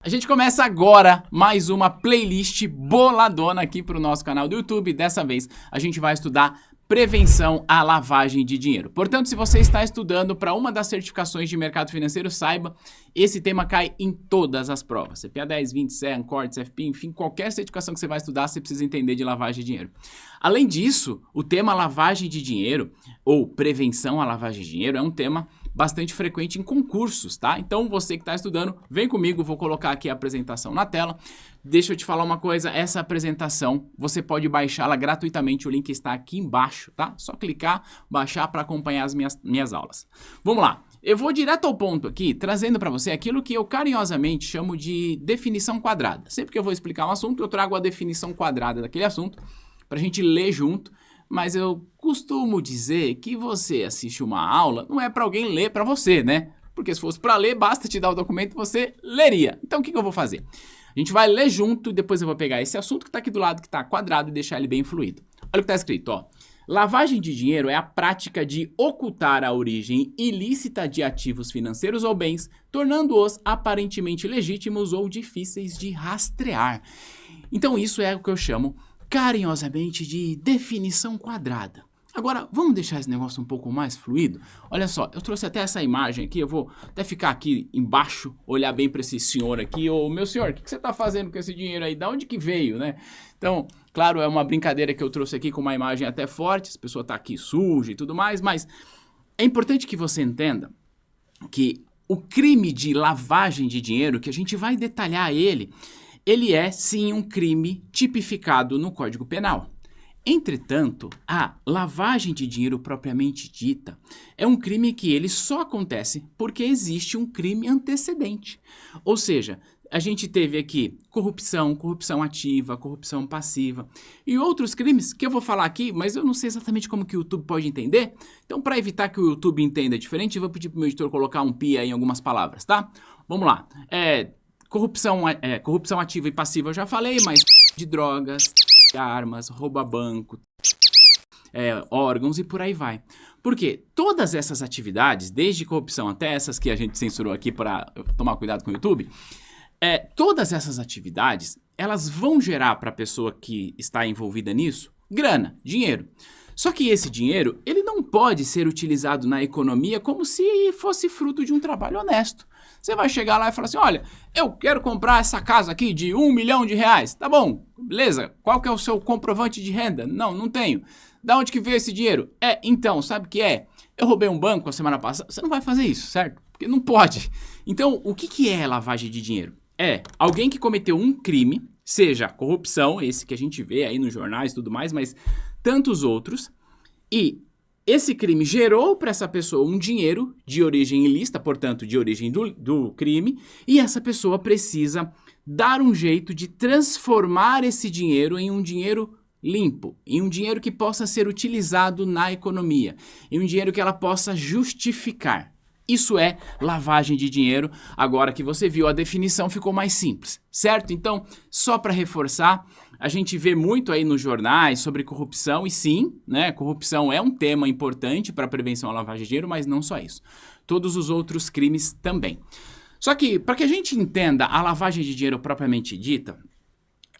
A gente começa agora mais uma playlist boladona aqui para o nosso canal do YouTube. Dessa vez a gente vai estudar prevenção à lavagem de dinheiro. Portanto, se você está estudando para uma das certificações de mercado financeiro, saiba, esse tema cai em todas as provas. CPA 10, 20, CEA, Cortes, CFP, enfim, qualquer certificação que você vai estudar, você precisa entender de lavagem de dinheiro. Além disso, o tema lavagem de dinheiro ou prevenção à lavagem de dinheiro é um tema bastante frequente em concursos, tá? Então você que está estudando, vem comigo, vou colocar aqui a apresentação na tela. Deixa eu te falar uma coisa, essa apresentação você pode baixá-la gratuitamente, o link está aqui embaixo, tá? Só clicar, baixar para acompanhar as minhas aulas. Vamos lá, eu vou direto ao ponto aqui, trazendo para você aquilo que eu carinhosamente chamo de definição quadrada. Sempre que eu vou explicar um assunto, eu trago a definição quadrada daquele assunto, para a gente ler junto. Mas eu costumo dizer que você assiste uma aula, não é para alguém ler para você, né? Porque se fosse para ler, basta te dar o documento e você leria. Então o que eu vou fazer? A gente vai ler junto, depois eu vou pegar esse assunto que está aqui do lado, que está quadrado, e deixar ele bem fluido. Olha o que está escrito, ó. Lavagem de dinheiro é a prática de ocultar a origem ilícita de ativos financeiros ou bens, tornando-os aparentemente legítimos ou difíceis de rastrear. Então isso é o que eu chamo carinhosamente de definição quadrada. Agora, vamos deixar esse negócio um pouco mais fluido? Olha só, eu trouxe até essa imagem aqui, eu vou até ficar aqui embaixo, olhar bem para esse senhor aqui. Ô, meu senhor, o que você está fazendo com esse dinheiro aí? Da onde que veio, né? Então, claro, é uma brincadeira que eu trouxe aqui com uma imagem até forte, a pessoa está aqui suja e tudo mais, mas é importante que você entenda que o crime de lavagem de dinheiro, que a gente vai detalhar ele é, sim, um crime tipificado no Código Penal. Entretanto, a lavagem de dinheiro propriamente dita é um crime que ele só acontece porque existe um crime antecedente. Ou seja, a gente teve aqui corrupção, corrupção ativa, corrupção passiva e outros crimes que eu vou falar aqui, mas eu não sei exatamente como que o YouTube pode entender. Então, para evitar que o YouTube entenda diferente, eu vou pedir para o meu editor colocar um pi aí em algumas palavras, tá? Vamos lá. Corrupção ativa e passiva eu já falei, mas de drogas, armas, rouba banco, órgãos e por aí vai. Porque todas essas atividades, desde corrupção até essas que a gente censurou aqui para tomar cuidado com o YouTube, todas essas atividades, elas vão gerar para a pessoa que está envolvida nisso, grana, dinheiro. Só que esse dinheiro, ele não pode ser utilizado na economia como se fosse fruto de um trabalho honesto. Você vai chegar lá e falar assim, olha, eu quero comprar essa casa aqui de R$1 milhão, tá bom, beleza, qual que é o seu comprovante de renda? Não tenho. Da onde que veio esse dinheiro? Então, sabe o que é? Eu roubei um banco a semana passada, você não vai fazer isso, certo? Porque não pode. Então, o que é lavagem de dinheiro? É alguém que cometeu um crime, seja corrupção, esse que a gente vê aí nos jornais e tudo mais, mas tantos outros, e esse crime gerou para essa pessoa um dinheiro de origem ilícita, portanto, de origem do crime, e essa pessoa precisa dar um jeito de transformar esse dinheiro em um dinheiro limpo, em um dinheiro que possa ser utilizado na economia, em um dinheiro que ela possa justificar. Isso é lavagem de dinheiro. Agora que você viu a definição, ficou mais simples, certo? Então, só para reforçar, a gente vê muito aí nos jornais sobre corrupção e sim, né, corrupção é um tema importante para a prevenção à lavagem de dinheiro, mas não só isso. Todos os outros crimes também. Só que, para que a gente entenda a lavagem de dinheiro propriamente dita,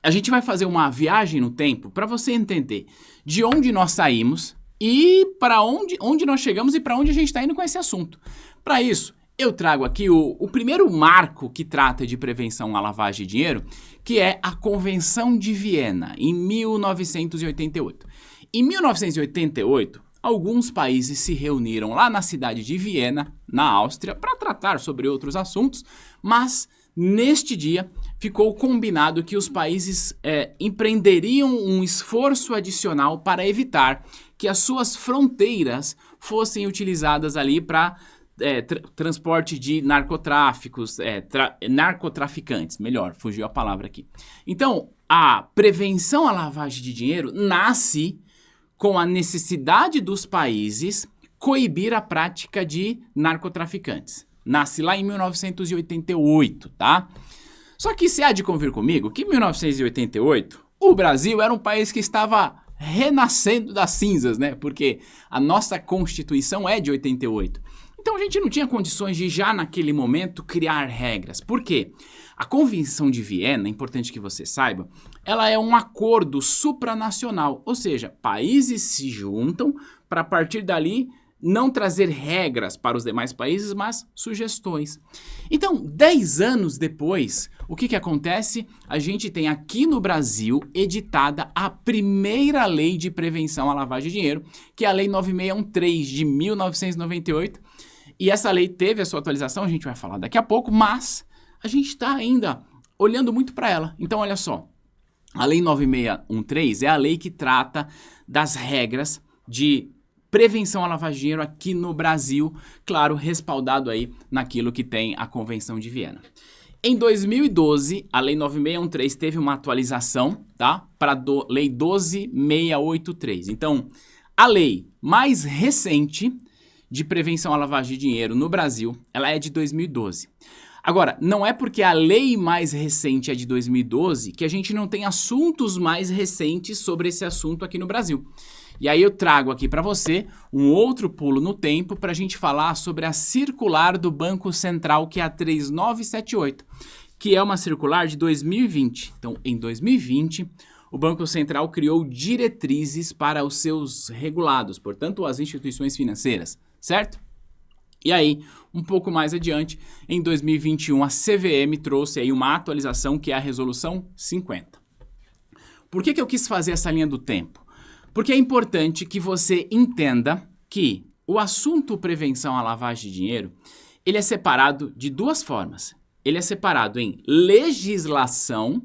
a gente vai fazer uma viagem no tempo para você entender de onde nós saímos e para onde nós chegamos e para onde a gente está indo com esse assunto. Para isso, eu trago aqui o primeiro marco que trata de prevenção à lavagem de dinheiro, que é a Convenção de Viena, em 1988. Em 1988, alguns países se reuniram lá na cidade de Viena, na Áustria, para tratar sobre outros assuntos, mas neste dia ficou combinado que os países empreenderiam um esforço adicional para evitar que as suas fronteiras fossem utilizadas ali para transporte de narcotráficos, narcotraficantes, melhor, fugiu a palavra aqui. Então, a prevenção à lavagem de dinheiro nasce com a necessidade dos países coibir a prática de narcotraficantes. Nasce lá em 1988, tá? Só que se há de convir comigo que em 1988 o Brasil era um país que estava renascendo das cinzas, né? Porque a nossa Constituição é de 88. Então a gente não tinha condições de já naquele momento criar regras. Por quê? A Convenção de Viena, é importante que você saiba, ela é um acordo supranacional, ou seja, países se juntam para a partir dali não trazer regras para os demais países, mas sugestões. Então, 10 anos depois, o que acontece? A gente tem aqui no Brasil editada a primeira lei de prevenção à lavagem de dinheiro, que é a Lei 9613 de 1998. E essa lei teve a sua atualização, a gente vai falar daqui a pouco, mas a gente está ainda olhando muito para ela. Então, olha só, a Lei 9613 é a lei que trata das regras de prevenção à lavagem de dinheiro aqui no Brasil, claro, respaldado aí naquilo que tem a Convenção de Viena. Em 2012, a Lei 9613 teve uma atualização, tá? Para a Lei 12683. Então, a lei mais recente de prevenção à lavagem de dinheiro no Brasil, ela é de 2012. Agora, não é porque a lei mais recente é de 2012 que a gente não tem assuntos mais recentes sobre esse assunto aqui no Brasil. E aí eu trago aqui para você um outro pulo no tempo para a gente falar sobre a circular do Banco Central, que é a 3978, que é uma circular de 2020. Então, em 2020, o Banco Central criou diretrizes para os seus regulados, portanto, as instituições financeiras, certo? E aí, um pouco mais adiante, em 2021, a CVM trouxe aí uma atualização que é a Resolução 50. Por que eu quis fazer essa linha do tempo? Porque é importante que você entenda que o assunto prevenção à lavagem de dinheiro, ele é separado de duas formas. Ele é separado em legislação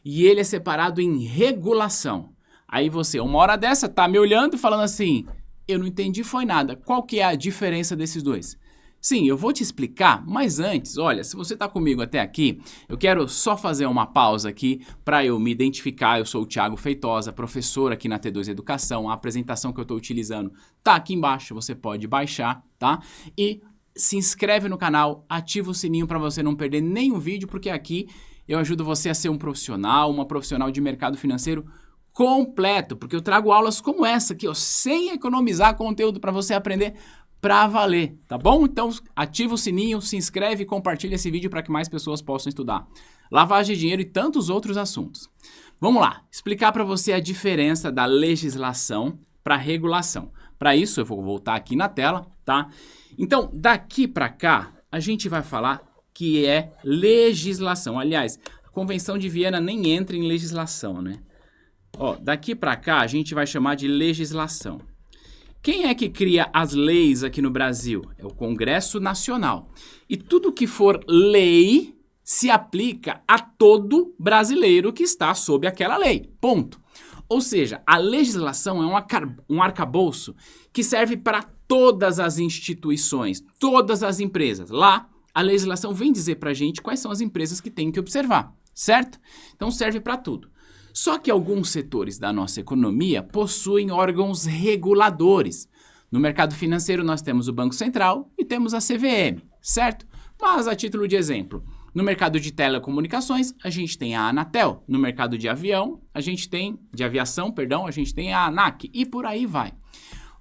e ele é separado em regulação. Aí você, uma hora dessa, tá me olhando e falando assim, eu não entendi foi nada. Qual que é a diferença desses dois? Sim, eu vou te explicar, mas antes, olha, se você está comigo até aqui, eu quero só fazer uma pausa aqui para eu me identificar. Eu sou o Thiago Feitosa, professor aqui na T2 Educação. A apresentação que eu estou utilizando tá aqui embaixo, você pode baixar, tá? E se inscreve no canal, ativa o sininho para você não perder nenhum vídeo, porque aqui eu ajudo você a ser um profissional, uma profissional de mercado financeiro completo, porque eu trago aulas como essa aqui, ó, sem economizar conteúdo para você aprender pra valer, tá bom? Então ativa o sininho, se inscreve e compartilha esse vídeo para que mais pessoas possam estudar lavagem de dinheiro e tantos outros assuntos. Vamos lá, explicar para você a diferença da legislação para regulação. Para isso eu vou voltar aqui na tela, tá? Então daqui para cá a gente vai falar que é legislação. Aliás, a Convenção de Viena nem entra em legislação, né? Ó, daqui para cá a gente vai chamar de legislação. Quem é que cria as leis aqui no Brasil? É o Congresso Nacional. E tudo que for lei se aplica a todo brasileiro que está sob aquela lei. Ponto. Ou seja, a legislação é um arcabouço que serve para todas as instituições, todas as empresas. Lá, a legislação vem dizer para a gente quais são as empresas que tem que observar, certo? Então serve para tudo. Só que alguns setores da nossa economia possuem órgãos reguladores. No mercado financeiro nós temos o Banco Central e temos a CVM, certo? Mas a título de exemplo, no mercado de telecomunicações a gente tem a Anatel, no mercado de aviação a gente tem a ANAC e por aí vai.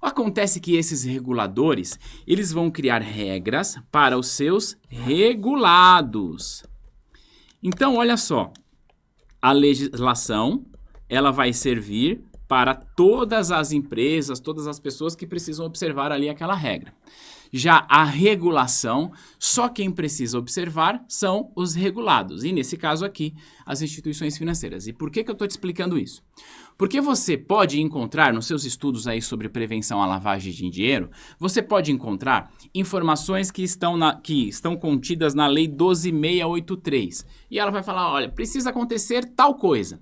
Acontece que esses reguladores, eles vão criar regras para os seus regulados. Então, olha só. A legislação, ela vai servir para todas as empresas, todas as pessoas que precisam observar ali aquela regra. Já a regulação, só quem precisa observar são os regulados. E nesse caso aqui, as instituições financeiras. E por que eu estou te explicando isso? Porque você pode encontrar nos seus estudos aí sobre prevenção à lavagem de dinheiro, você pode encontrar informações que estão contidas na Lei 12683. E ela vai falar, olha, precisa acontecer tal coisa.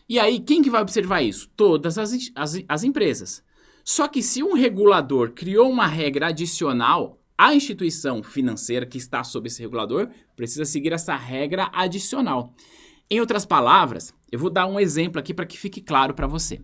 E aí, quem que vai observar isso? Todas as empresas. Só que se um regulador criou uma regra adicional, a instituição financeira que está sob esse regulador precisa seguir essa regra adicional. Em outras palavras, eu vou dar um exemplo aqui para que fique claro para você.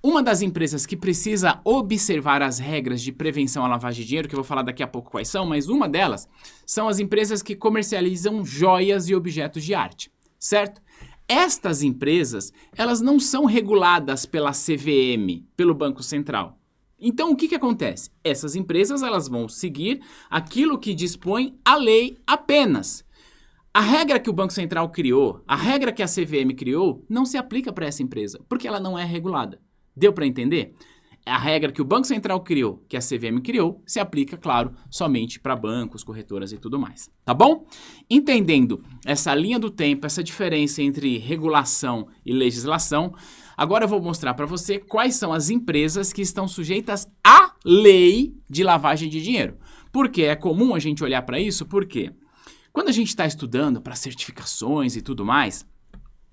Uma das empresas que precisa observar as regras de prevenção à lavagem de dinheiro, que eu vou falar daqui a pouco quais são, mas uma delas são as empresas que comercializam joias e objetos de arte, certo? Estas empresas, elas não são reguladas pela CVM, pelo Banco Central. Então, o que acontece? Essas empresas, elas vão seguir aquilo que dispõe a lei apenas. A regra que o Banco Central criou, a regra que a CVM criou, não se aplica para essa empresa, porque ela não é regulada. Deu para entender? A regra que o Banco Central criou, que a CVM criou, se aplica, claro, somente para bancos, corretoras e tudo mais. Tá bom? Entendendo essa linha do tempo, essa diferença entre regulação e legislação, agora eu vou mostrar para você quais são as empresas que estão sujeitas à lei de lavagem de dinheiro. Por que é comum a gente olhar para isso? Porque quando a gente está estudando para certificações e tudo mais,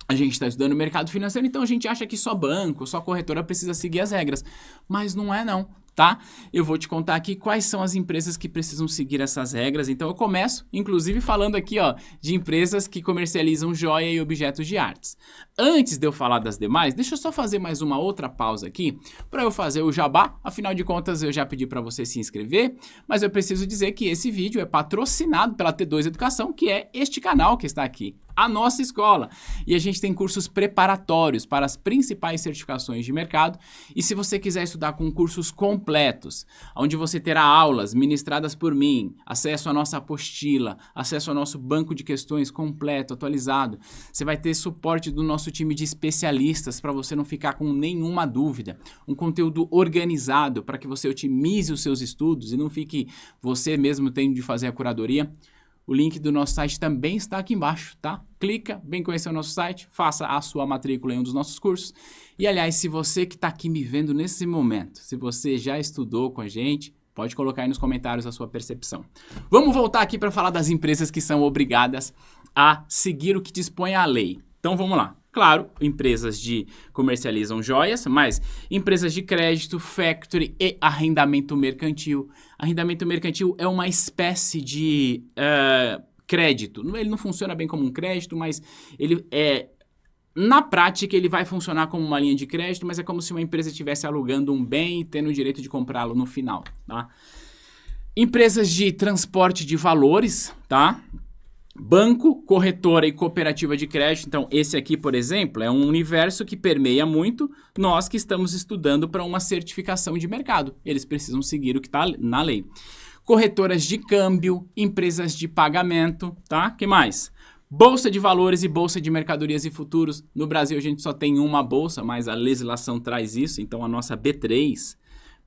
a gente está estudando o mercado financeiro, então a gente acha que só banco, só corretora precisa seguir as regras. Mas não é não, tá? Eu vou te contar aqui quais são as empresas que precisam seguir essas regras. Então eu começo, inclusive, falando aqui, ó, de empresas que comercializam joia e objetos de artes. Antes de eu falar das demais, deixa eu só fazer mais uma outra pausa aqui para eu fazer o jabá. Afinal de contas, eu já pedi para você se inscrever, mas eu preciso dizer que esse vídeo é patrocinado pela T2 Educação, que é este canal que está aqui, a nossa escola. E a gente tem cursos preparatórios para as principais certificações de mercado. E se você quiser estudar com cursos completos, onde você terá aulas ministradas por mim, acesso à nossa apostila, acesso ao nosso banco de questões completo, atualizado, você vai ter suporte do nosso time de especialistas para você não ficar com nenhuma dúvida. Um conteúdo organizado para que você otimize os seus estudos e não fique você mesmo tendo de fazer a curadoria. O link do nosso site também está aqui embaixo, tá? Clica, vem conhecer o nosso site, faça a sua matrícula em um dos nossos cursos. E, aliás, se você que está aqui me vendo nesse momento, se você já estudou com a gente, pode colocar aí nos comentários a sua percepção. Vamos voltar aqui para falar das empresas que são obrigadas a seguir o que dispõe a lei. Então, vamos lá. Claro, empresas que comercializam joias, mas empresas de crédito, factory e arrendamento mercantil. Arrendamento mercantil é uma espécie de crédito. Ele não funciona bem como um crédito, mas ele na prática ele vai funcionar como uma linha de crédito, mas é como se uma empresa estivesse alugando um bem e tendo o direito de comprá-lo no final, tá? Empresas de transporte de valores, tá? Banco, corretora e cooperativa de crédito. Então, esse aqui, por exemplo, é um universo que permeia muito nós que estamos estudando para uma certificação de mercado. Eles precisam seguir o que está na lei. Corretoras de câmbio, empresas de pagamento, tá? Que mais? Bolsa de valores e bolsa de mercadorias e futuros. No Brasil, a gente só tem uma bolsa, mas a legislação traz isso. Então, a nossa B3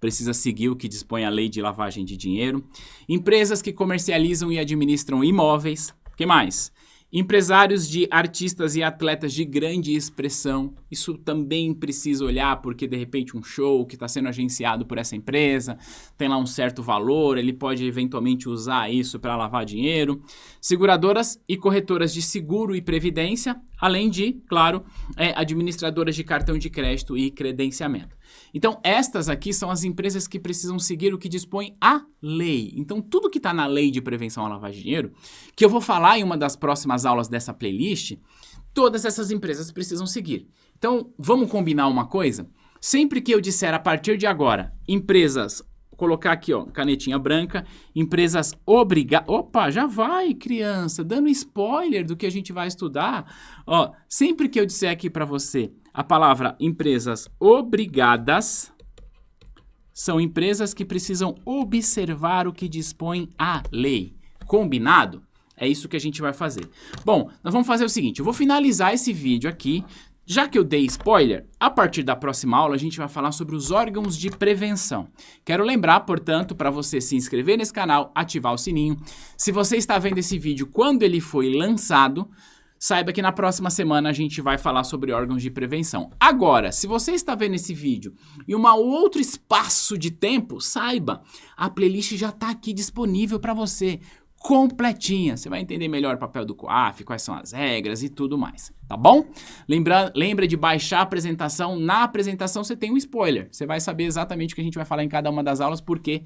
precisa seguir o que dispõe a lei de lavagem de dinheiro. Empresas que comercializam e administram imóveis. O que mais? Empresários de artistas e atletas de grande expressão. Isso também precisa olhar porque, de repente, um show que está sendo agenciado por essa empresa tem lá um certo valor, ele pode eventualmente usar isso para lavar dinheiro. Seguradoras e corretoras de seguro e previdência, além de, claro, administradoras de cartão de crédito e credenciamento. Então, estas aqui são as empresas que precisam seguir o que dispõe a lei. Então, tudo que está na lei de prevenção à lavagem de dinheiro, que eu vou falar em uma das próximas aulas dessa playlist, todas essas empresas precisam seguir. Então, vamos combinar uma coisa? Sempre que eu disser a partir de agora, empresas, vou colocar aqui, ó, canetinha branca, empresas obrigadas... Opa, já vai, criança, dando spoiler do que a gente vai estudar. Ó, sempre que eu disser aqui para você a palavra empresas obrigadas, são empresas que precisam observar o que dispõe a lei. Combinado? É isso que a gente vai fazer. Bom, nós vamos fazer o seguinte, eu vou finalizar esse vídeo aqui. Já que eu dei spoiler, a partir da próxima aula a gente vai falar sobre os órgãos de prevenção. Quero lembrar, portanto, para você se inscrever nesse canal, ativar o sininho. Se você está vendo esse vídeo quando ele foi lançado, saiba que na próxima semana a gente vai falar sobre órgãos de prevenção. Agora, se você está vendo esse vídeo em um outro espaço de tempo, saiba, a playlist já está aqui disponível para você, completinha. Você vai entender melhor o papel do COAF, quais são as regras e tudo mais, tá bom? Lembra de baixar a apresentação. Na apresentação você tem um spoiler. Você vai saber exatamente o que a gente vai falar em cada uma das aulas, porque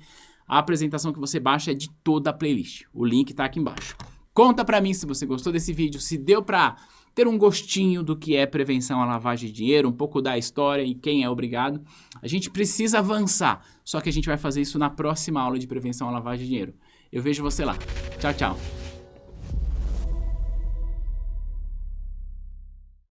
a apresentação que você baixa é de toda a playlist. O link está aqui embaixo. Conta pra mim se você gostou desse vídeo, se deu pra ter um gostinho do que é prevenção à lavagem de dinheiro, um pouco da história e quem é obrigado. A gente precisa avançar, só que a gente vai fazer isso na próxima aula de prevenção à lavagem de dinheiro. Eu vejo você lá. Tchau, tchau.